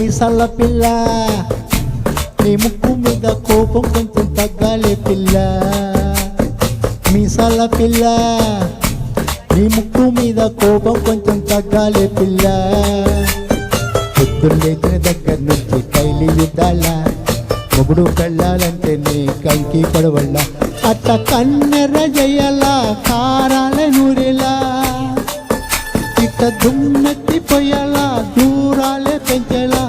మీసాల పిల్ల నీ ముక్కు మీద కోపం కొంచెం తగ్గాలే పిల్ల మీసాల పిల్ల నీ ముక్కు మీద కోపం కొంచెం తగ్గాలే పిల్ల పొద్దున్న లేచిన దగ్గర నుంచి కైలి యుద్ధాల మొగుడు కళ్ళాలంటే నీ కంకి పడవల్ల అట్ట కన్నెర్ర జయ్యలా కారాల నూరెలా ఇట్ట దుమ్మెత్తి పొయ్యలా దూరాలే పెంచేలా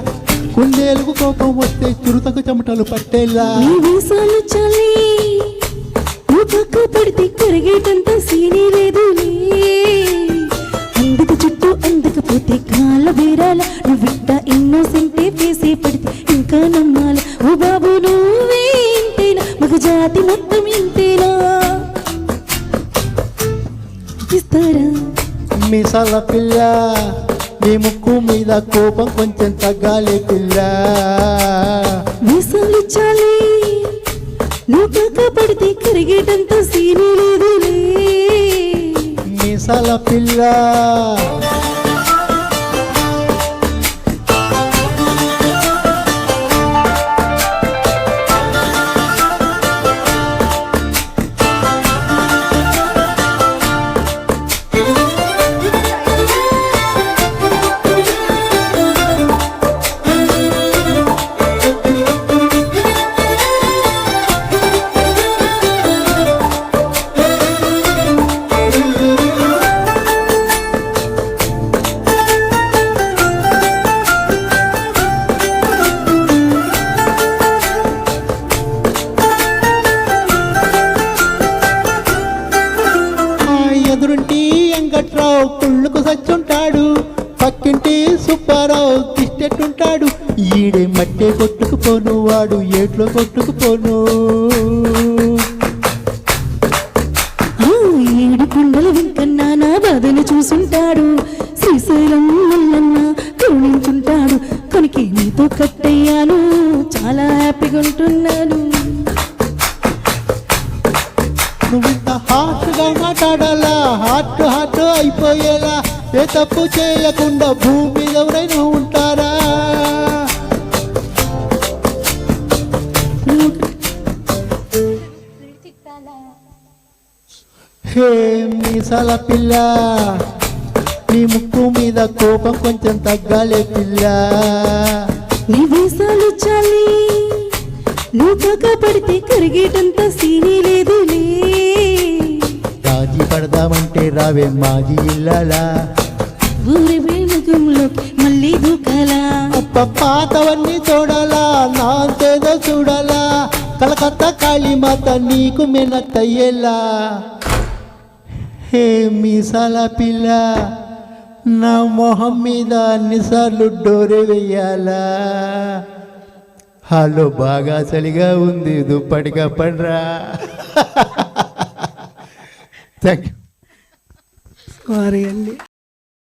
కుందేలుకు కోపం వస్తే చురుతకు చెమటలు పట్టేలా చలి పక్క పడితే కరిగేటంత సీనీ లేదులే అందుకు చుట్టూ అందకపోతే కాళ్ళ బీరాల నువ్విట్ట ఇన్నోసెంటే ఫేసే పడితే ఇంకా నమ్మాల ఓ బాబు నువ్వే ఇంతేనా మగ జాతి మొత్తం ఇంతేనా ఇస్తారా మీసాల పిల్ల నీ ముక్కు మీద కోపం కొంచెం తగ్గాలి పిల్ల మీసాలు చాలి నువ్వు పక్క పడితే కరిగేటంత సీనీ లేదులే మీసాల పిల్ల ఎదురుంటి వెంకట్రావు కుళ్ళుకు సచ్చుంటాడు పక్కింటి సుబ్బారావు కిష్టెట్టుంటాడు ఈడే మట్టే కొట్టుకుపోను వాడు ఏట్లో కొట్టుకుపోను ఏడు కుండల వెంకన్నా నా బాధను చూసుంటాడు శ్రీశైలం మల్లన్న కరుణించుంటాడు కనుక నీతో కట్టయ్యాను చాలా హ్యాపీగా ఉంటున్నాను నువ్వింత హార్ట్గా మాట్లాడాలా హార్ట్ అయిపోయేలా ఏ తప్పు చేయకుండా భూమి మీద ఎవరైనా ఉంటారా హే మీసాల పిల్ల నీ ముక్కు మీద కోపం కొంచెం తగ్గాలే పిల్ల నీ వీసాలు చాలి నువ్వు పక్క పడితే కరిగేటంత సీనీ లేదులే రాజీ పడదామంటే రావే మాజీ ఇల్లాలా ఊరి వేణుగంలోకి మళ్ళీ దూకాలా పాతవన్నీ చూడాలా నాంతేదో చూడాలా కలకత్తా కాళీమాత నీకు మెనత్తయ్యేలా హే మీసాల పిల్ల నా మొహం మీద అన్నిసార్లు డోరే వెయ్యాలా హలో బాగా చలిగా ఉంది దుప్పటిగా పడరా థ్యాంక్ యూ సారీ అండి.